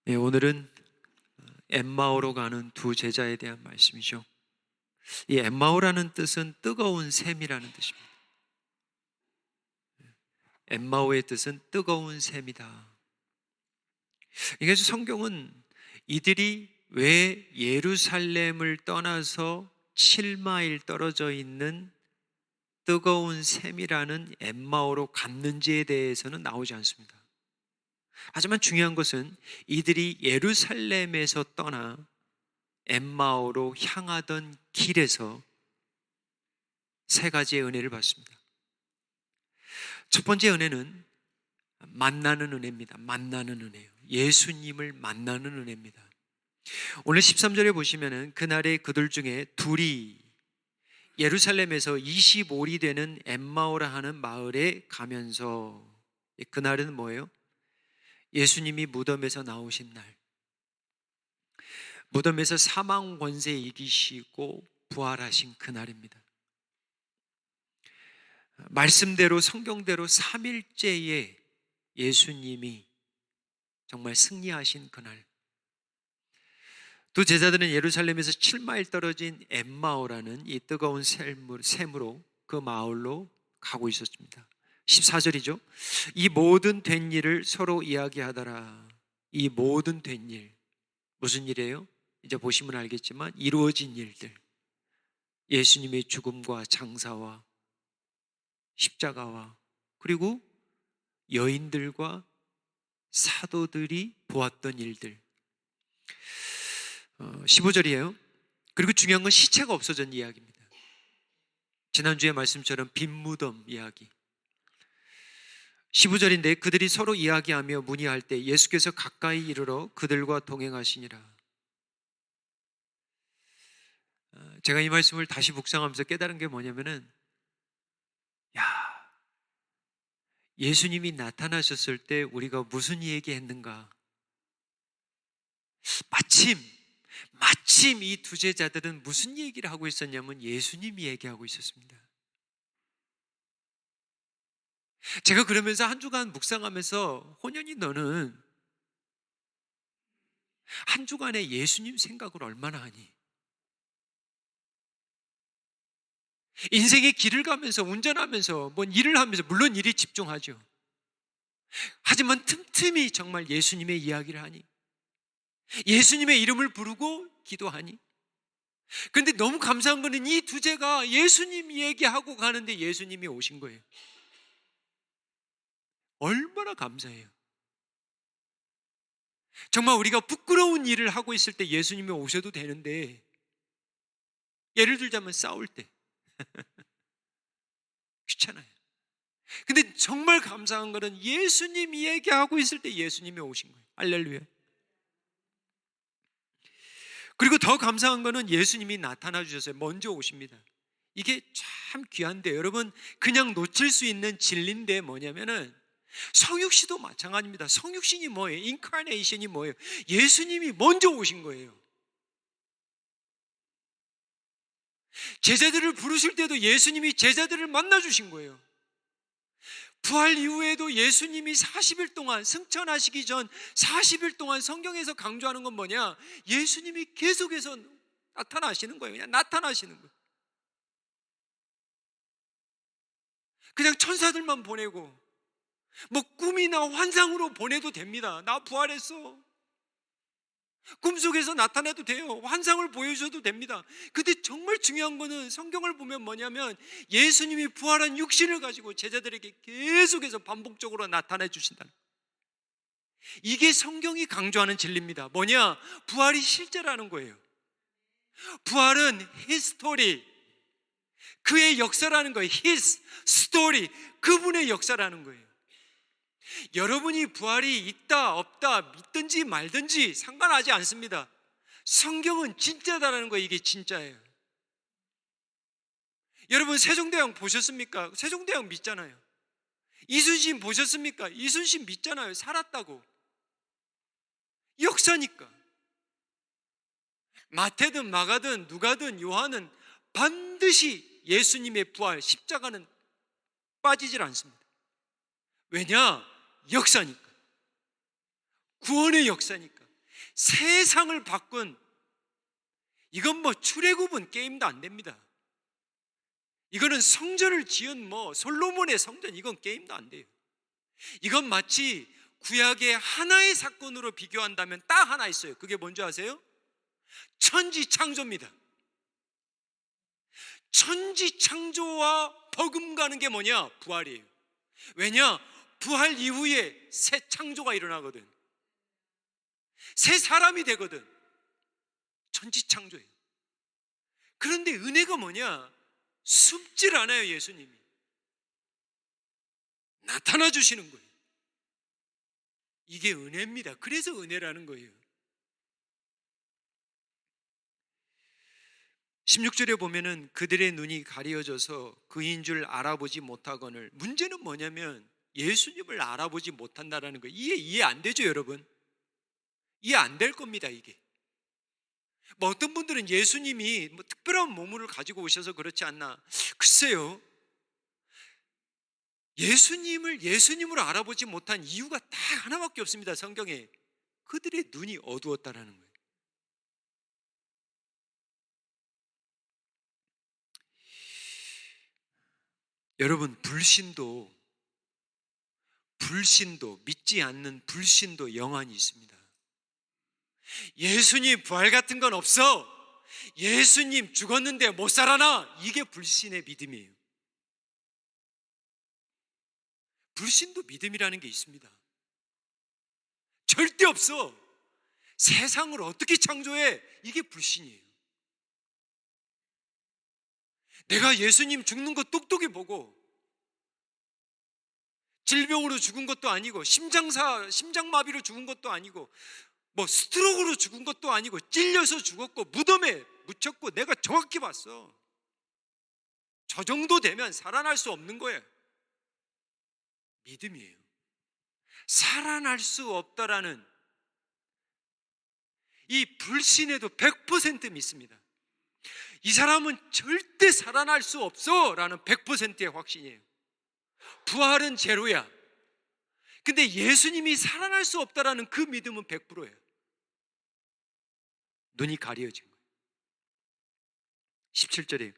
네, 오늘은 엠마오로 가는 두 제자에 대한 말씀이죠. 이 엠마오라는 뜻은 뜨거운 샘이라는 뜻입니다. 엠마오의 뜻은 뜨거운 샘이다. 그래서 성경은 이들이 왜 예루살렘을 떠나서 7마일 떨어져 있는 뜨거운 샘이라는 엠마오로 갔는지에 대해서는 나오지 않습니다. 하지만 중요한 것은 이들이 예루살렘에서 떠나 엠마오로 향하던 길에서 세 가지의 은혜를 받습니다. 첫 번째 은혜는 만나는 은혜입니다. 만나는 은혜예요. 예수님을 만나는 은혜입니다. 오늘 13절에 보시면은 그날에 그들 중에 둘이 예루살렘에서 25리 되는 엠마오라 하는 마을에 가면서, 그날은 뭐예요? 예수님이 무덤에서 나오신 날, 무덤에서 사망 권세 이기시고 부활하신 그날입니다. 말씀대로 성경대로 3일째에 예수님이 정말 승리하신 그날, 두 제자들은 예루살렘에서 7마일 떨어진 엠마오라는 이 뜨거운 샘으로 그 마을로 가고 있었습니다. 14절이죠. 이 모든 된 일을 서로 이야기하더라. 이 모든 된 일, 무슨 일이에요? 이제 보시면 알겠지만 이루어진 일들, 예수님의 죽음과 장사와 십자가와 그리고 여인들과 사도들이 보았던 일들. 15절이에요. 그리고 중요한 건 시체가 없어진 이야기입니다. 지난주의 말씀처럼 빈 무덤 이야기. 15절인데 그들이 서로 이야기하며 문의할 때 예수께서 가까이 이르러 그들과 동행하시니라. 제가 이 말씀을 다시 묵상하면서 깨달은 게 뭐냐면은, 예수님이 나타나셨을 때 우리가 무슨 얘기했는가? 마침 이 두 제자들은 무슨 얘기를 하고 있었냐면 예수님이 얘기하고 있었습니다. 제가 그러면서 한 주간 묵상하면서, 혼연히 너는 한 주간에 예수님 생각을 얼마나 하니? 인생의 길을 가면서, 운전하면서, 뭔 일을 하면서, 물론 일에 집중하죠. 하지만 틈틈이 정말 예수님의 이야기를 하니? 예수님의 이름을 부르고 기도하니? 그런데 너무 감사한 거는 이 두 제가 예수님 얘기하고 가는데 예수님이 오신 거예요. 얼마나 감사해요. 정말 우리가 부끄러운 일을 하고 있을 때 예수님이 오셔도 되는데, 예를 들자면 싸울 때 귀찮아요. 근데 정말 감사한 거는 예수님이 얘기하고 있을 때 예수님이 오신 거예요. 할렐루야. 그리고 더 감사한 거는 예수님이 나타나 주셨어요. 먼저 오십니다. 이게 참 귀한데, 여러분, 그냥 놓칠 수 있는 진리인데 뭐냐면은, 성육신도 마찬가지입니다. 성육신이 뭐예요? 인카네이션이 뭐예요? 예수님이 먼저 오신 거예요. 제자들을 부르실 때도 예수님이 제자들을 만나 주신 거예요. 부활 이후에도 예수님이 40일 동안, 승천하시기 전 40일 동안 성경에서 강조하는 건 뭐냐? 예수님이 계속해서 나타나시는 거예요. 그냥 나타나시는 거예요. 그냥 천사들만 보내고, 뭐 꿈이나 환상으로 보내도 됩니다. 나 부활했어. 꿈속에서 나타나도 돼요. 환상을 보여줘도 됩니다. 근데 정말 중요한 거는 성경을 보면 뭐냐면, 예수님이 부활한 육신을 가지고 제자들에게 계속해서 반복적으로 나타내 주신다는, 이게 성경이 강조하는 진리입니다. 뭐냐? 부활이 실제라는 거예요. 부활은 His story, 그의 역사라는 거예요. His story, 그분의 역사라는 거예요. 여러분이 부활이 있다 없다 믿든지 말든지 상관하지 않습니다. 성경은 진짜다라는 거예요. 이게 진짜예요. 여러분, 세종대왕 보셨습니까? 세종대왕 믿잖아요. 이순신 보셨습니까? 이순신 믿잖아요. 살았다고. 역사니까. 마태든 마가든 누가든 요한은 반드시 예수님의 부활, 십자가는 빠지질 않습니다. 왜냐? 역사니까. 구원의 역사니까. 세상을 바꾼, 이건 뭐 출애굽은 게임도 안 됩니다. 이거는 성전을 지은 솔로몬의 성전, 이건 게임도 안 돼요. 이건 마치 구약의 하나의 사건으로 비교한다면 딱 하나 있어요. 그게 뭔지 아세요? 천지창조입니다. 천지창조와 버금가는 게 뭐냐? 부활이에요. 왜냐? 부활 이후에 새 창조가 일어나거든. 새 사람이 되거든. 천지창조예요. 그런데 은혜가 뭐냐? 숨질 않아요. 예수님이 나타나 주시는 거예요. 이게 은혜입니다. 그래서 은혜라는 거예요. 16절에 보면은 그들의 눈이 가려져서 그인 줄 알아보지 못하거늘, 문제는 뭐냐면 예수님을 알아보지 못한다라는 거예요. 이해 안 되죠, 여러분? 이해 안 될 겁니다, 이게. 어떤 분들은 예수님이 특별한 몸을 가지고 오셔서 그렇지 않나. 글쎄요, 예수님을 예수님으로 알아보지 못한 이유가 딱 하나밖에 없습니다. 성경에 그들의 눈이 어두웠다라는 거예요. 여러분, 불신도 믿지 않는 불신도 영안이 있습니다. 예수님 부활 같은 건 없어, 예수님 죽었는데 못 살아나, 이게 불신의 믿음이에요. 불신도 믿음이라는 게 있습니다. 절대 없어. 세상을 어떻게 창조해? 이게 불신이에요. 내가 예수님 죽는 거 똑똑히 보고, 질병으로 죽은 것도 아니고, 심장마비로 죽은 것도 아니고, 스트로크로 죽은 것도 아니고, 찔려서 죽었고, 무덤에 묻혔고, 내가 정확히 봤어. 저 정도 되면 살아날 수 없는 거예요. 믿음이에요. 살아날 수 없다라는 이 불신에도 100% 믿습니다. 이 사람은 절대 살아날 수 없어 라는 100%의 확신이에요. 부활은 제로야. 근데 예수님이 살아날 수 없다라는 그 믿음은 100%예요. 눈이 가려진 거예요. 17절에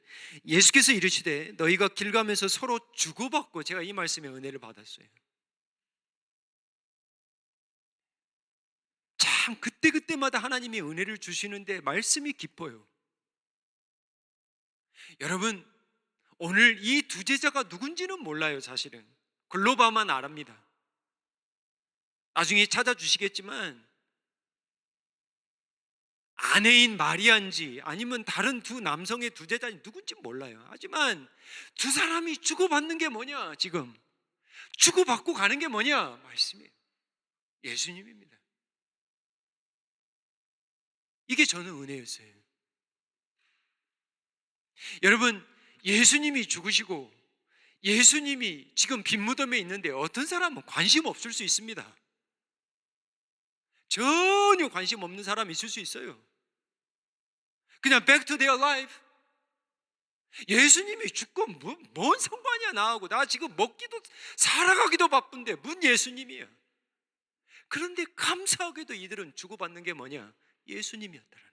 예수께서 이르시되 너희가 길 가면서 서로 주고받고, 제가 이 말씀에 은혜를 받았어요. 참 그때그때마다 하나님이 은혜를 주시는데 말씀이 깊어요. 여러분, 오늘 이 두 제자가 누군지는 몰라요. 사실은 글로바만 알합니다. 나중에 찾아주시겠지만 아내인 마리아인지 아니면 다른 두 남성의 두 제자인지 누군지 몰라요. 하지만 두 사람이 주고받는 게 뭐냐? 지금 주고받고 가는 게 뭐냐? 말씀이에요. 예수님입니다. 이게 저는 은혜였어요. 여러분, 예수님이 죽으시고 예수님이 지금 빈무덤에 있는데 어떤 사람은 관심 없을 수 있습니다. 전혀 관심 없는 사람이 있을 수 있어요. 그냥 back to their life. 예수님이 죽고 뭔 상관이야 나하고, 나 지금 먹기도 살아가기도 바쁜데 뭔 예수님이야. 그런데 감사하게도 이들은 주고받는 게 뭐냐? 예수님이었더라는.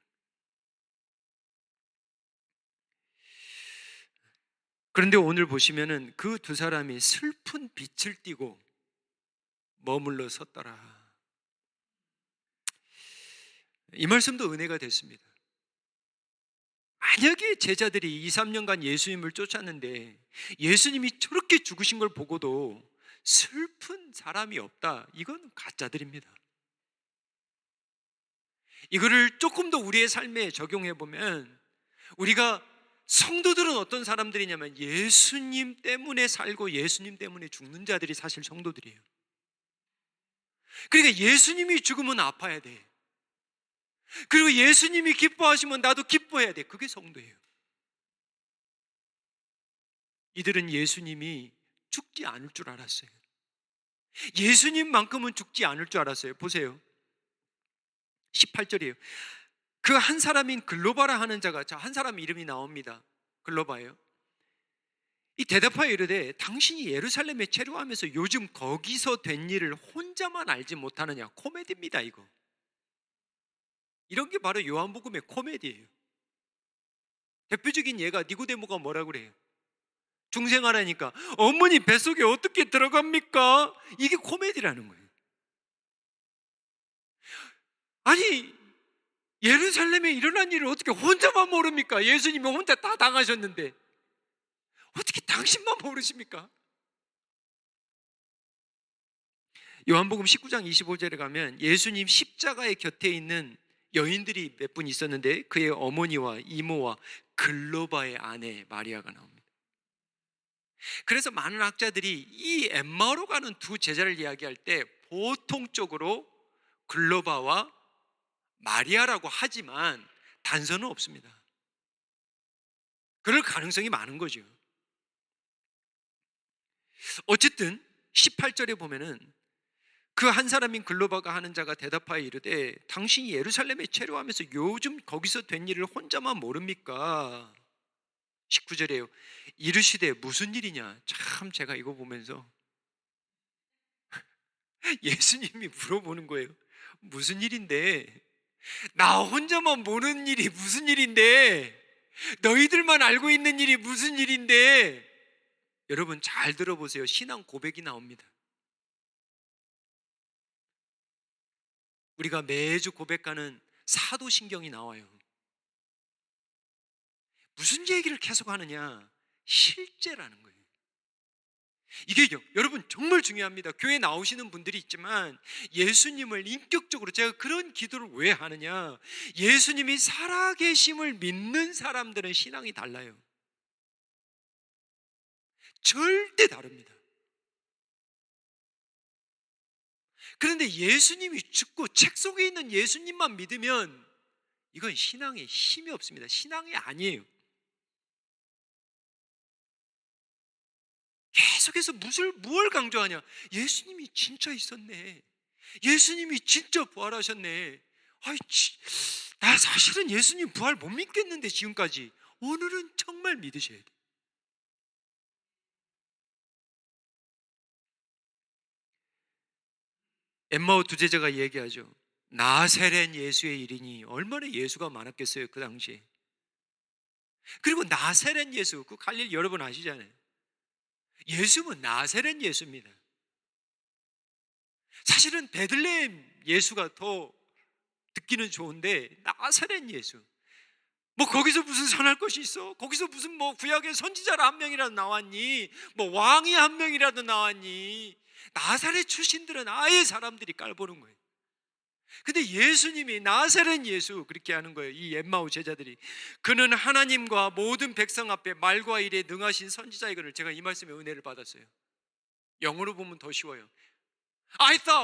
그런데 오늘 보시면은 그 두 사람이 슬픈 빛을 띠고 머물러 섰더라. 이 말씀도 은혜가 됐습니다. 만약에 제자들이 2, 3년간 예수님을 쫓았는데 예수님이 저렇게 죽으신 걸 보고도 슬픈 사람이 없다, 이건 가짜들입니다. 이거를 조금 더 우리의 삶에 적용해 보면, 우리가 성도들은 어떤 사람들이냐면 예수님 때문에 살고 예수님 때문에 죽는 자들이 사실 성도들이에요. 그러니까 예수님이 죽으면 아파야 돼. 그리고 예수님이 기뻐하시면 나도 기뻐해야 돼. 그게 성도예요. 이들은 예수님이 죽지 않을 줄 알았어요. 예수님만큼은 죽지 않을 줄 알았어요. 보세요, 18절이에요. 그 한 사람인 글로바라 하는 자가, 한 사람 이름이 나옵니다. 글로바예요. 이 대답하여 이르되 당신이 예루살렘에 체류하면서 요즘 거기서 된 일을 혼자만 알지 못하느냐. 코미디입니다 이거. 이런 게 바로 요한복음의 코미디예요. 대표적인 예가 니고데모가 뭐라 그래요? 중생하라니까 어머니 뱃속에 어떻게 들어갑니까? 이게 코미디라는 거예요. 아니, 예루살렘에 일어난 일을 어떻게 혼자만 모릅니까? 예수님이 혼자 다 당하셨는데 어떻게 당신만 모르십니까? 요한복음 19장 25절에 가면 예수님 십자가의 곁에 있는 여인들이 몇 분 있었는데 그의 어머니와 이모와 글로바의 아내 마리아가 나옵니다. 그래서 많은 학자들이 이 엠마오로 가는 두 제자를 이야기할 때 보통적으로 글로바와 마리아라고 하지만 단서는 없습니다. 그럴 가능성이 많은 거죠. 어쨌든 18절에 보면은 그 한 사람인 글로바가 하는 자가 대답하여 이르되 당신이 예루살렘에 체류하면서 요즘 거기서 된 일을 혼자만 모릅니까? 19절에요. 이르시되 무슨 일이냐? 참 제가 이거 보면서 예수님이 물어보는 거예요. 무슨 일인데? 나 혼자만 모르는 일이 무슨 일인데? 너희들만 알고 있는 일이 무슨 일인데? 여러분 잘 들어보세요. 신앙 고백이 나옵니다. 우리가 매주 고백하는 사도신경이 나와요. 무슨 얘기를 계속 하느냐? 실제라는 거예요. 이게 여러분 정말 중요합니다. 교회 나오시는 분들이 있지만 예수님을 인격적으로 제가 그런 기도를 왜 하느냐? 예수님이 살아계심을 믿는 사람들은 신앙이 달라요. 절대 다릅니다. 그런데 예수님이 죽고 책 속에 있는 예수님만 믿으면 이건 신앙에 힘이 없습니다. 신앙이 아니에요. 계속해서 무엇을 강조하냐? 예수님이 진짜 있었네. 예수님이 진짜 부활하셨네. 나 사실은 예수님 부활 못 믿겠는데 지금까지. 오늘은 정말 믿으셔야 돼. 엠마오 두 제자가 얘기하죠. 나세렛 예수의 일이니 얼마나 예수가 많았겠어요 그 당시에. 그리고 나세렛 예수, 그 갈릴리 여러분 아시잖아요. 예수는 나세렛 예수입니다. 사실은 베들레헴 예수가 더 듣기는 좋은데 나사렛 예수, 뭐 거기서 무슨 선할 것이 있어? 거기서 무슨 뭐 구약의 선지자라 한 명이라도 나왔니? 뭐 왕이 한 명이라도 나왔니? 나사렛 출신들은 아예 사람들이 깔보는 거예요. 근데 예수님이 나사렛 예수 그렇게 하는 거예요. 이 엠마오 제자들이. 그는 하나님과 모든 백성 앞에 말과 일에 능하신 선지자이거늘. 제가 이 말씀에 은혜를 받았어요. 영어로 보면 더 쉬워요.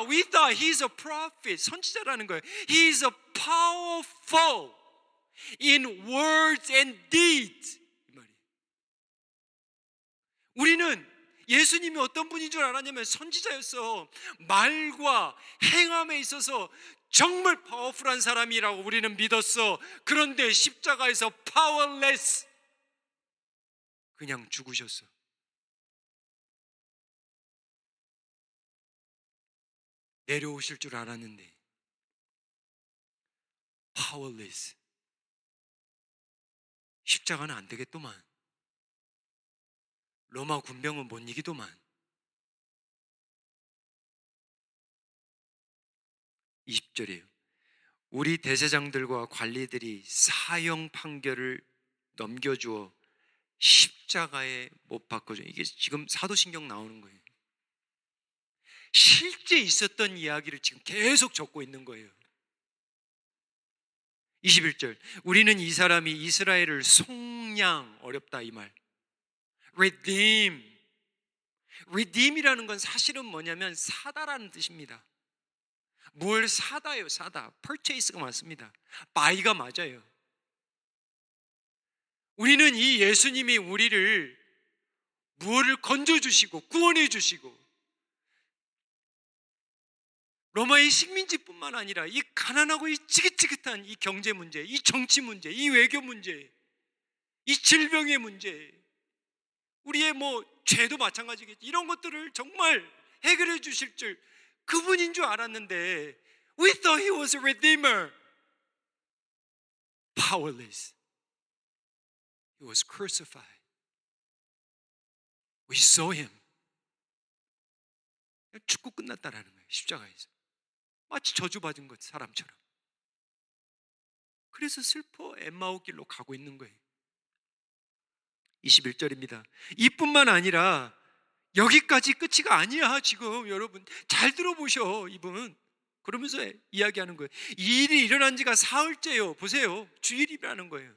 we thought he's a prophet. 선지자라는 거예요. He is a powerful in words and deeds. 이 말이에요. 우리는 예수님이 어떤 분인 줄 알았냐면 선지자였어. 말과 행함에 있어서 정말 파워풀한 사람이라고 우리는 믿었어. 그런데 십자가에서 powerless, 그냥 죽으셨어. 내려오실 줄 알았는데 powerless. 십자가는 안 되겠더만. 로마 군병은 못 이기더만. 20절이에요. 우리 대제장들과 관리들이 사형 판결을 넘겨주어 십자가에 못 박아줘. 이게 지금 사도신경 나오는 거예요. 실제 있었던 이야기를 지금 계속 적고 있는 거예요. 21절. 우리는 이 사람이 이스라엘을 속량, 어렵다 이 말. redeem이라는 건 사실은 뭐냐면 사다라는 뜻입니다. 뭘 사다요? 사다. purchase가 맞습니다. buy가 맞아요. 우리는 이 예수님이 우리를 무엇을 건져주시고 구원해 주시고 로마의 식민지뿐만 아니라 이 가난하고 이 지긋지긋한 이 경제 문제, 이 정치 문제, 이 외교 문제, 이 질병의 문제, 우리의 뭐 죄도 마찬가지겠지. 이런 것들을 정말 해결해 주실 줄 그분인 줄 알았는데 We thought he was a redeemer. powerless. He was crucified. We saw him. 죽고 끝났다라는 거예요. 십자가에서. 마치 저주받은 것 사람처럼. 그래서 슬퍼 엠마오 길로 가고 있는 거예요. 21절입니다. 이뿐만 아니라 여기까지 끝이가 아니야. 지금 여러분 잘 들어보셔. 이분 그러면서 이야기하는 거예요. 이 일이 일어난 지가 사흘째요. 보세요. 주일이라는 거예요.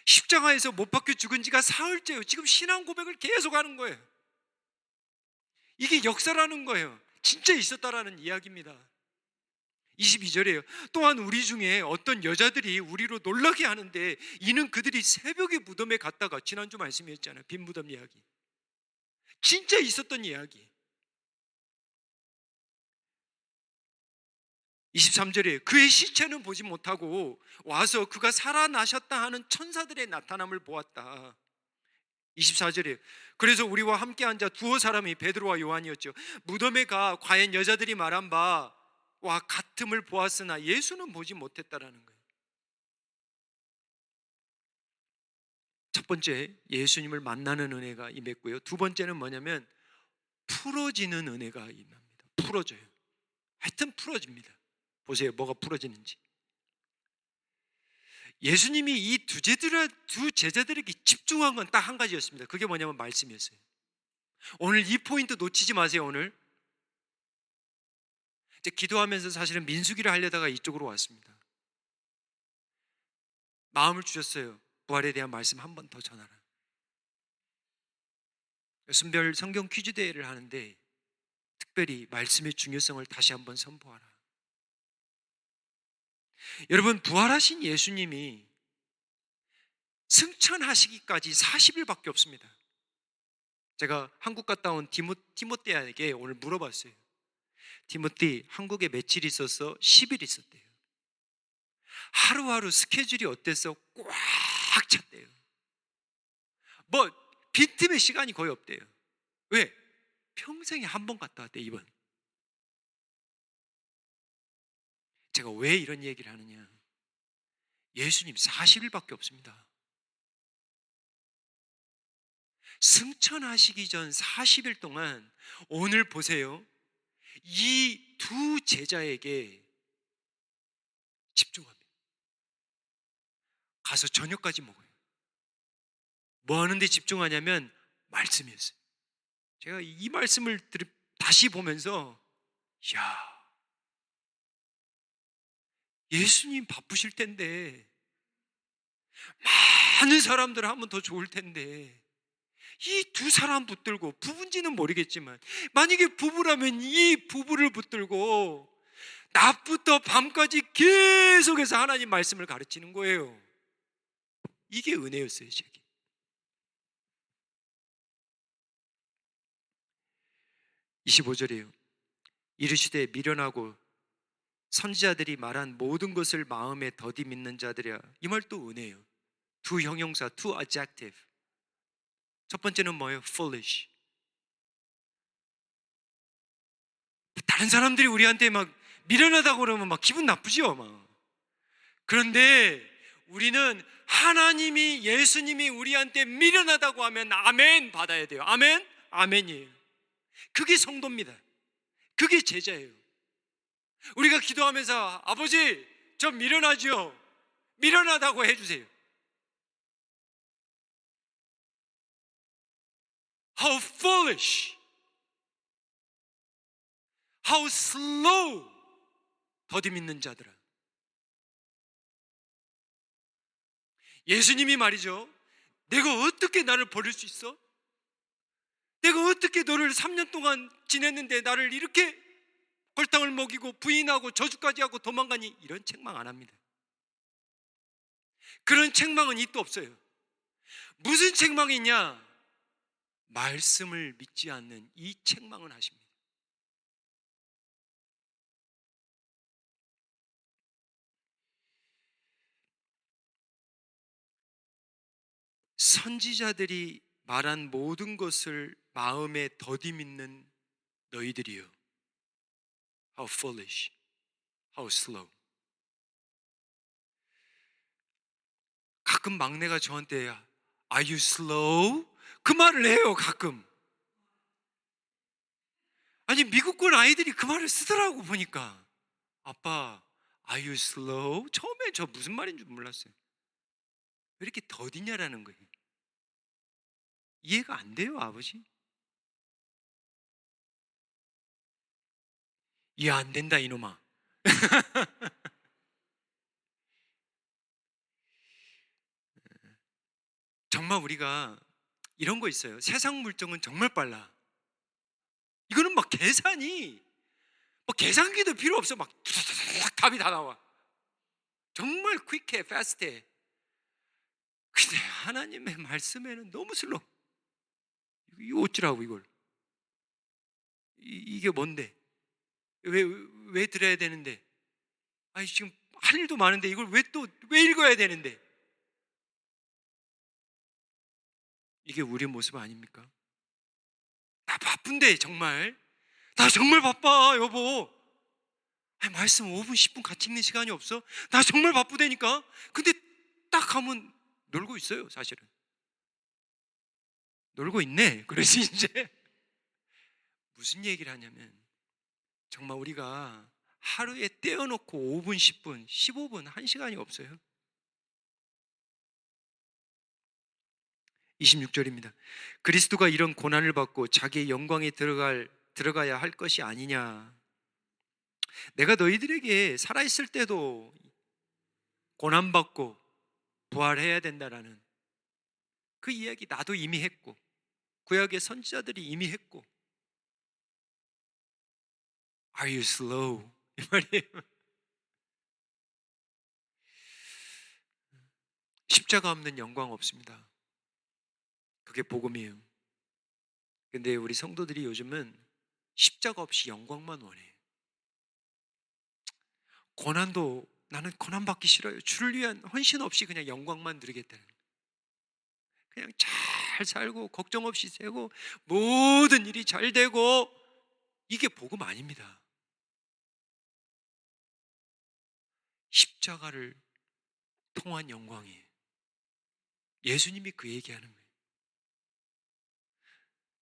십자가에서 못 박혀 죽은 지가 사흘째요. 지금 신앙 고백을 계속 하는 거예요. 이게 역사라는 거예요. 진짜 있었다라는 이야기입니다. 22절이에요. 또한 우리 중에 어떤 여자들이 우리로 놀라게 하는데 이는 그들이 새벽에 무덤에 갔다가, 지난주 말씀이었잖아요. 빈 무덤 이야기. 진짜 있었던 이야기. 23절이에요. 그의 시체는 보지 못하고 와서 그가 살아나셨다 하는 천사들의 나타남을 보았다. 24절이에요. 그래서 우리와 함께 앉아 두어 사람이 베드로와 요한이었죠. 무덤에 가 과연 여자들이 말한 바와 같음을 보았으나 예수는 보지 못했다라는 거예요. 첫 번째, 예수님을 만나는 은혜가 임했고요. 두 번째는 뭐냐면 풀어지는 은혜가 임합니다. 풀어져요. 하여튼 풀어집니다. 보세요, 뭐가 풀어지는지. 예수님이 이 두 제자들에게 집중한 건 딱 한 가지였습니다. 그게 뭐냐면 말씀이었어요. 오늘 이 포인트 놓치지 마세요. 오늘 이제 기도하면서 사실은 민수기를 하려다가 이쪽으로 왔습니다. 마음을 주셨어요. 부활에 대한 말씀 한 번 더 전하라. 순별 성경 퀴즈 대회를 하는데 특별히 말씀의 중요성을 다시 한번 선포하라. 여러분, 부활하신 예수님이 승천하시기까지 40일밖에 없습니다. 제가 한국 갔다 온 티모테에게 오늘 물어봤어요. 티모티, 한국에 며칠 있었어? 10일 있었대요. 하루하루 스케줄이 어땠어? 꽉 찼대요. 뭐 빈틈의 시간이 거의 없대요. 왜? 평생에 한 번 갔다 왔대. 이번. 제가 왜 이런 얘기를 하느냐, 예수님 40일밖에 없습니다. 승천하시기 전 40일 동안 오늘 보세요. 이 두 제자에게 집중합니다. 가서 저녁까지 먹어요. 뭐 하는데 집중하냐면 말씀이었어요. 제가 이 말씀을 다시 보면서 야, 예수님 바쁘실 텐데, 많은 사람들 하면 더 좋을 텐데 이 두 사람 붙들고, 부부인지는 모르겠지만 만약에 부부라면 이 부부를 붙들고 낮부터 밤까지 계속해서 하나님 말씀을 가르치는 거예요. 이게 은혜였어요. 제게. (25절이에요) 이르시되 미련하고 선지자들이 말한 모든 것을 마음에 더디 믿는 자들이야. 이 말 또 은혜예요. 두 형용사, two adjective. 첫 번째는 뭐예요? foolish. 다른 사람들이 우리한테 막 미련하다고 그러면 막 기분 나쁘죠. 막. 그런데 우리는 하나님이, 예수님이 우리한테 미련하다고 하면 아멘 받아야 돼요. 아멘? 아멘이에요. 그게 성도입니다. 그게 제자예요. 우리가 기도하면서 아버지, 저 미련하죠? 미련하다고 해주세요. How foolish, how slow, 더디 믿는 자들아. 예수님이 말이죠, 내가 어떻게 나를 버릴 수 있어? 내가 어떻게 너를 3년 동안 지냈는데 나를 이렇게 골탕을 먹이고 부인하고 저주까지 하고 도망가니? 이런 책망 안 합니다. 그런 책망은 이도 없어요. 무슨 책망이 있냐? 말씀을 믿지 않는 이 책망은 하십니다. 선지자들이 말한 모든 것을 마음에 더디 믿는 너희들이요. How foolish, how slow. 가끔 막내가 저한테 Are you slow? 그 말을 해요 가끔. 아니 미국권 아이들이 그 말을 쓰더라고 보니까. 아빠 Are you slow? 처음에 저 무슨 말인 줄 몰랐어요. 왜 이렇게 더디냐라는 거예요. 이해가 안 돼요 아버지? 이해 안 된다 이놈아. 정말 우리가 이런 거 있어요. 세상 물정은 정말 빨라. 이거는 막 계산이 뭐 계산기도 필요 없어. 막 답이 다 나와. 정말 퀵해, 패스트해. 근데 하나님의 말씀에는 너무 슬로. 이거 어찌라고 이걸? 이게 뭔데? 왜 들어야 되는데? 아니 지금 할 일도 많은데 이걸 왜 읽어야 되는데? 이게 우리 모습 아닙니까? 나 바쁜데 정말. 나 정말 바빠 여보. 아니, 말씀 5분 10분 같이 읽는 시간이 없어? 나 정말 바쁘다니까. 근데 딱 하면 놀고 있어요 사실은. 놀고 있네. 그래서 이제 무슨 얘기를 하냐면 정말 우리가 하루에 떼어놓고 5분 10분 15분 1시간이 없어요. 26절입니다. 그리스도가 이런 고난을 받고 자기의 영광에 들어가야 할 것이 아니냐. 내가 너희들에게 살아있을 때도 고난받고 부활해야 된다라는 그 이야기 나도 이미 했고 구약의 선지자들이 이미 했고. Are you slow? 이 말이에요. 십자가 없는 영광 없습니다. 그게 복음이에요. 근데 우리 성도들이 요즘은 십자가 없이 영광만 원해. 고난도 나는 고난 받기 싫어요. 주를 위한 헌신 없이 그냥 영광만 누리겠다는. 그냥 잘 살고 걱정 없이 살고 모든 일이 잘 되고 이게 복음 아닙니다. 십자가를 통한 영광이에요. 예수님이 그 얘기하는 거예요.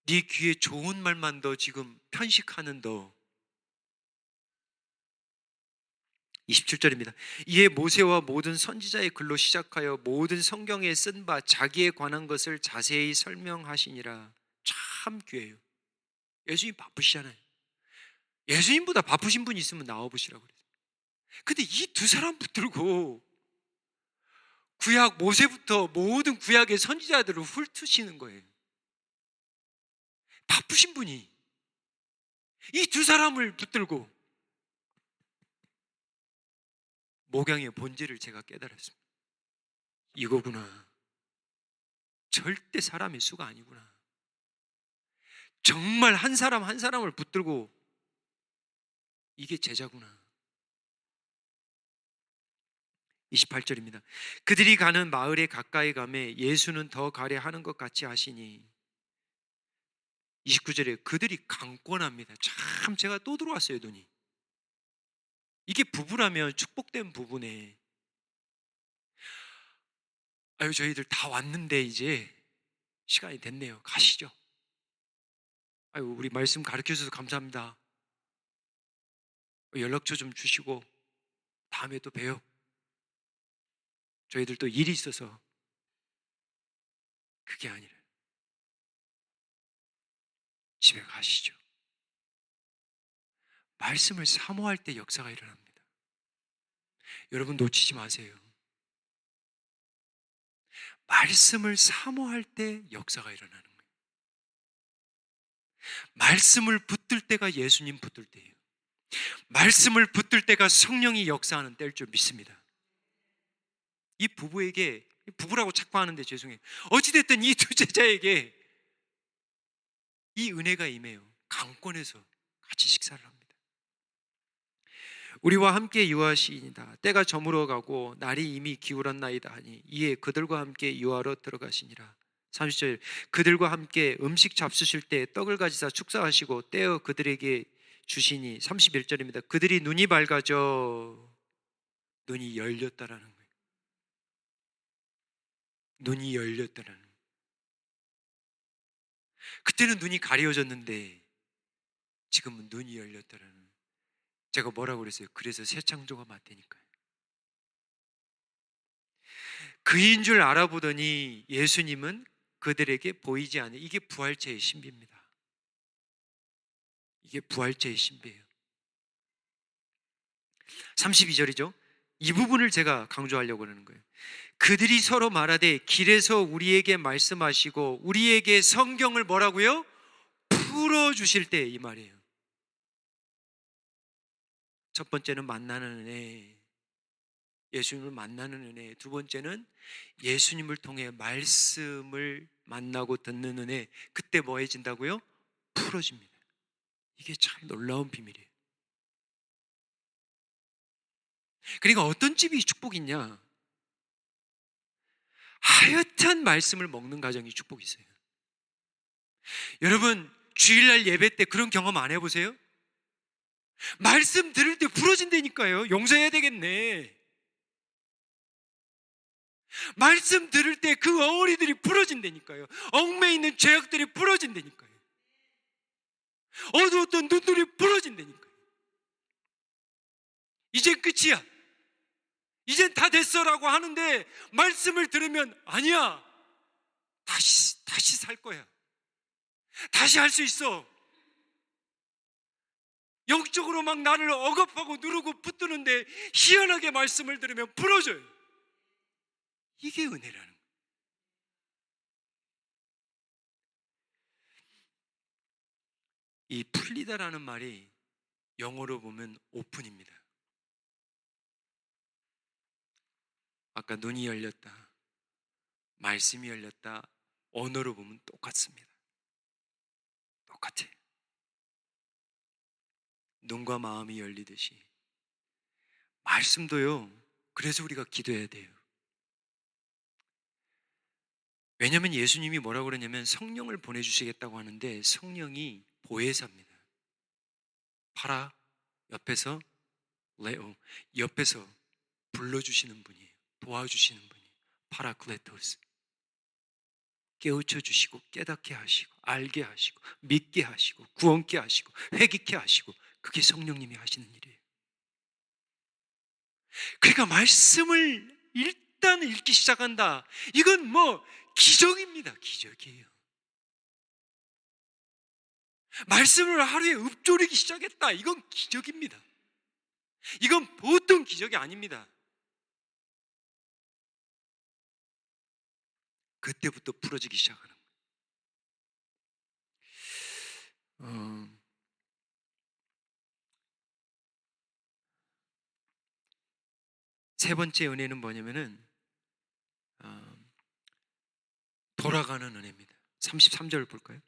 네 귀에 좋은 말만 더 지금 편식하는 너. 27절입니다. 이에 모세와 모든 선지자의 글로 시작하여 모든 성경에 쓴 바 자기에 관한 것을 자세히 설명하시니라. 참 귀해요. 예수님 바쁘시잖아요. 예수님보다 바쁘신 분이 있으면 나와보시라고 그래요. 근데 이 두 사람 붙들고 구약 모세부터 모든 구약의 선지자들을 훑으시는 거예요. 바쁘신 분이 이 두 사람을 붙들고 목양의 본질을 제가 깨달았습니다. 이거구나. 절대 사람의 수가 아니구나. 정말 한 사람 한 사람을 붙들고 이게 제자구나. 28절입니다. 그들이 가는 마을에 가까이 가매 예수는 더 가려 하는 것 같이 하시니. 29절에 그들이 강권합니다. 참 제가 또 들어왔어요 눈이. 이게 부부라면 축복된 부부네. 아유 저희들 다 왔는데 이제 시간이 됐네요. 가시죠. 아유 우리 말씀 가르쳐 주셔서 감사합니다. 연락처 좀 주시고 다음에 또 봬요. 저희들 또 일이 있어서. 그게 아니라 집에 가시죠. 말씀을 사모할 때 역사가 일어납니다. 여러분 놓치지 마세요. 말씀을 사모할 때 역사가 일어나는 거예요. 말씀을 붙들 때가 예수님 붙들 때예요. 말씀을 붙들 때가 성령이 역사하는 때일 줄 믿습니다. 이 부부에게, 부부라고 자꾸 하는데 죄송해요. 어찌됐든 이 두 제자에게 이 은혜가 임해요. 강권에서 같이 식사를 합니다. 우리와 함께 유하시이다. 때가 저물어 가고 날이 이미 기울었나이다 하니 이에 그들과 함께 유하러 들어가시니라. 30절 그들과 함께 음식 잡수실 때 떡을 가지사 축사하시고 떼어 그들에게 주시니. 31절입니다. 그들이 눈이 밝아져 눈이 열렸다라는 거예요. 눈이 열렸다는. 그때는 눈이 가려졌는데 지금은 눈이 열렸다는. 제가 뭐라고 그랬어요? 그래서 새 창조가 맞다니까요. 그인 줄 알아보더니 예수님은 그들에게 보이지 않아요. 이게 부활체의 신비입니다. 이게 부활체의 신비예요. 32절이죠. 이 부분을 제가 강조하려고 하는 거예요. 그들이 서로 말하되 길에서 우리에게 말씀하시고 우리에게 성경을 뭐라고요? 풀어주실 때, 이 말이에요. 첫 번째는 만나는 은혜, 예수님을 만나는 은혜. 두 번째는 예수님을 통해 말씀을 만나고 듣는 은혜. 그때 뭐 해진다고요? 풀어집니다. 이게 참 놀라운 비밀이에요. 그러니까 어떤 집이 축복이 있냐? 하여튼 말씀을 먹는 가정이 축복이 있어요. 여러분, 주일날 예배 때 그런 경험 안 해보세요? 말씀 들을 때 부러진다니까요. 용서해야 되겠네. 말씀 들을 때 그 어머니들이 부러진다니까요. 얽매여 있는 죄악들이 부러진다니까요. 어두웠던 눈들이 부러진다니까요. 이젠 끝이야, 이젠 다 됐어라고 하는데 말씀을 들으면 아니야, 다시 살 거야, 다시 할 수 있어. 영적으로 막 나를 억압하고 누르고 붙드는데 희한하게 말씀을 들으면 부러져요. 이게 은혜라는 거예요. 이 풀리다라는 말이 영어로 보면 오픈입니다. 아까 눈이 열렸다, 말씀이 열렸다, 언어로 보면 똑같습니다. 똑같아요. 눈과 마음이 열리듯이 말씀도요. 그래서 우리가 기도해야 돼요. 왜냐하면 예수님이 뭐라고 그러냐면 성령을 보내주시겠다고 하는데 성령이 보혜사입니다. 파라, 옆에서 레오, 옆에서 불러주시는 분이에요. 도와주시는 분이에요. 파라클레토스. 깨우쳐 주시고 깨닫게 하시고 알게 하시고 믿게 하시고 구원케 하시고 회개케 하시고, 그게 성령님이 하시는 일이에요. 그러니까 말씀을 일단 읽기 시작한다, 이건 뭐 기적입니다. 기적이에요. 말씀을 하루에 읊조리기 시작했다, 이건 기적입니다. 이건 보통 기적이 아닙니다. 그때부터 풀어지기 시작하는 거예요. 세 번째 은혜는 뭐냐면은 돌아가는 은혜입니다. 33절 볼까요?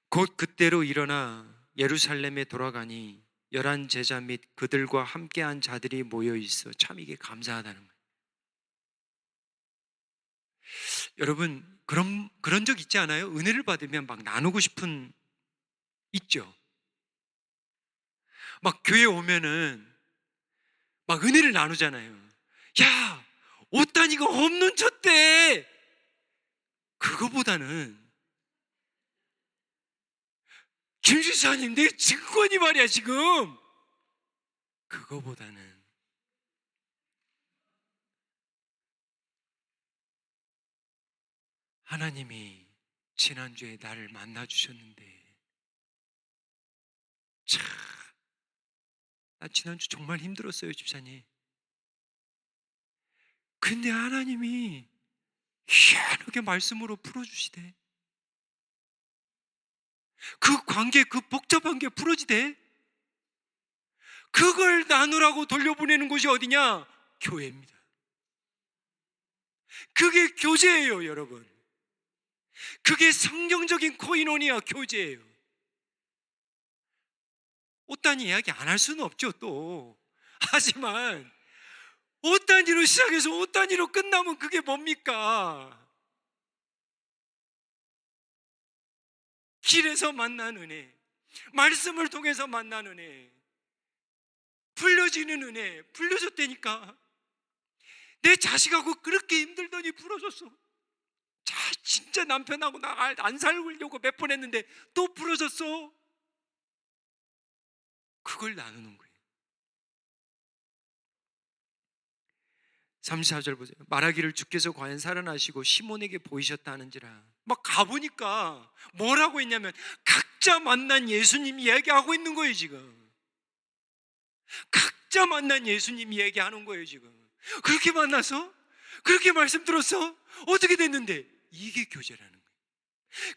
곧 그때로 일어나 예루살렘에 돌아가니 11 제자 및 그들과 함께한 자들이 모여 있어 참 이게 감사하다는 거예요. 여러분, 그런 적 있지 않아요? 은혜를 받으면 막 나누고 싶은, 있죠? 막 교회 오면은 막 은혜를 나누잖아요. 야, 옷 단위가 없는 쳤대. 그거보다는 김 지사님 내 증권이 말이야 지금. 그거보다는 하나님이 지난주에 나를 만나주셨는데, 참, 나 지난주 정말 힘들었어요, 집사님. 근데 하나님이 희한하게 말씀으로 풀어주시대. 그 관계, 그 복잡한 게 풀어지대. 그걸 나누라고 돌려보내는 곳이 어디냐? 교회입니다. 그게 교제예요, 여러분. 그게 성경적인 코이노니아 교제예요. 옷 단위 이야기 안 할 수는 없죠, 또. 하지만 옷 단위로 시작해서 옷 단위로 끝나면 그게 뭡니까? 길에서 만난 은혜, 말씀을 통해서 만난 은혜, 풀려지는 은혜. 풀려졌다니까. 내 자식하고 그렇게 힘들더니 풀어졌어. 자, 진짜 남편하고 나 안 살려고 몇 번 했는데 또 부러졌어. 그걸 나누는 거예요. 34절 보세요. 말하기를 주께서 과연 살아나시고 시몬에게 보이셨다 하는지라. 막 가보니까 뭐라고 했냐면 각자 만난 예수님 이야기하고 있는 거예요 지금. 각자 만난 예수님 이야기하는 거예요 지금. 그렇게 만나서? 그렇게 말씀 들었어? 어떻게 됐는데? 이게 교제라는 거예요.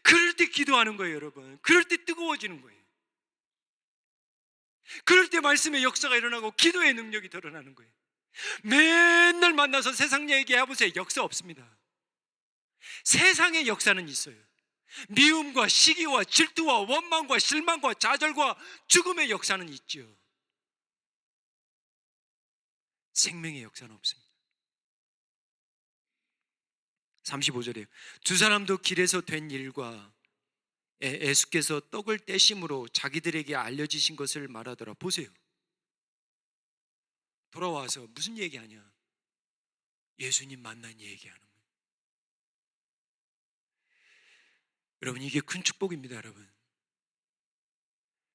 그럴 때 기도하는 거예요 여러분. 그럴 때 뜨거워지는 거예요. 그럴 때 말씀의 역사가 일어나고 기도의 능력이 드러나는 거예요. 맨날 만나서 세상 얘기해보세요. 역사 없습니다. 세상의 역사는 있어요. 미움과 시기와 질투와 원망과 실망과 좌절과 죽음의 역사는 있죠. 생명의 역사는 없습니다. 35절이에요. 두 사람도 길에서 된 일과 예수께서 떡을 떼심으로 자기들에게 알려지신 것을 말하더라. 보세요. 돌아와서 무슨 얘기하냐? 예수님 만난 얘기하는 거예요. 여러분, 이게 큰 축복입니다. 여러분,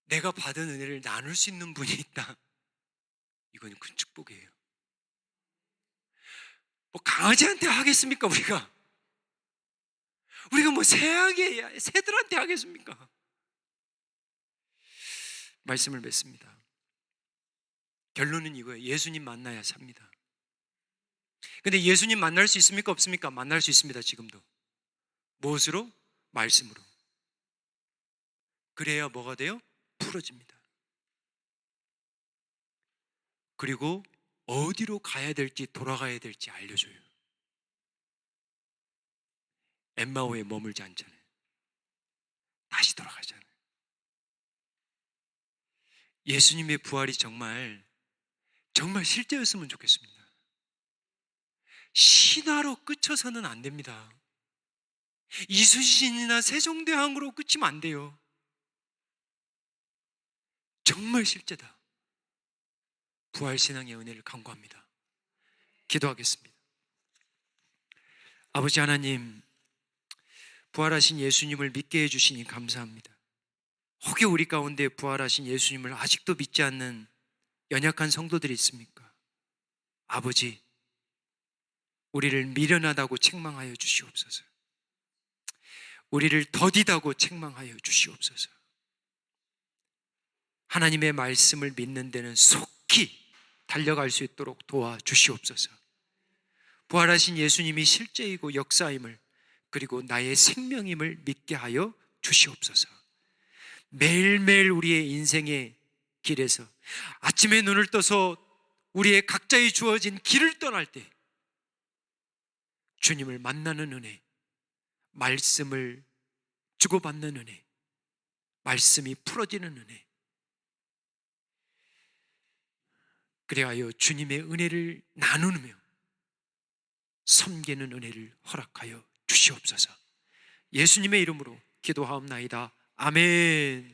내가 받은 은혜를 나눌 수 있는 분이 있다. 이건 큰 축복이에요. 뭐 강아지한테 하겠습니까? 우리가 뭐 새들한테 하겠습니까? 말씀을 맺습니다. 결론은 이거예요. 예수님 만나야 삽니다. 근데 예수님 만날 수 있습니까? 없습니까? 만날 수 있습니다. 지금도. 무엇으로? 말씀으로. 그래야 뭐가 돼요? 풀어집니다. 그리고 어디로 가야 될지 돌아가야 될지 알려줘요. 엠마오에 머물지 않잖아요. 다시 돌아가잖아요. 예수님의 부활이 정말 실제였으면 좋겠습니다. 신화로 끝쳐서는 안 됩니다. 이순신이나 세종대왕으로 끝이면 안 돼요. 정말 실제다. 부활신앙의 은혜를 간구합니다. 기도하겠습니다. 아버지 하나님, 부활하신 예수님을 믿게 해주시니 감사합니다. 혹여 우리 가운데 부활하신 예수님을 아직도 믿지 않는 연약한 성도들이 있습니까? 아버지, 우리를 미련하다고 책망하여 주시옵소서. 우리를 더디다고 책망하여 주시옵소서. 하나님의 말씀을 믿는 데는 속히 달려갈 수 있도록 도와주시옵소서. 부활하신 예수님이 실제이고 역사임을, 그리고 나의 생명임을 믿게 하여 주시옵소서. 매일매일 우리의 인생의 길에서 아침에 눈을 떠서 우리의 각자의 주어진 길을 떠날 때 주님을 만나는 은혜, 말씀을 주고받는 은혜, 말씀이 풀어지는 은혜, 그리하여 주님의 은혜를 나누며 섬기는 은혜를 허락하여 주시옵소서. 예수님의 이름으로 기도하옵나이다. 아멘.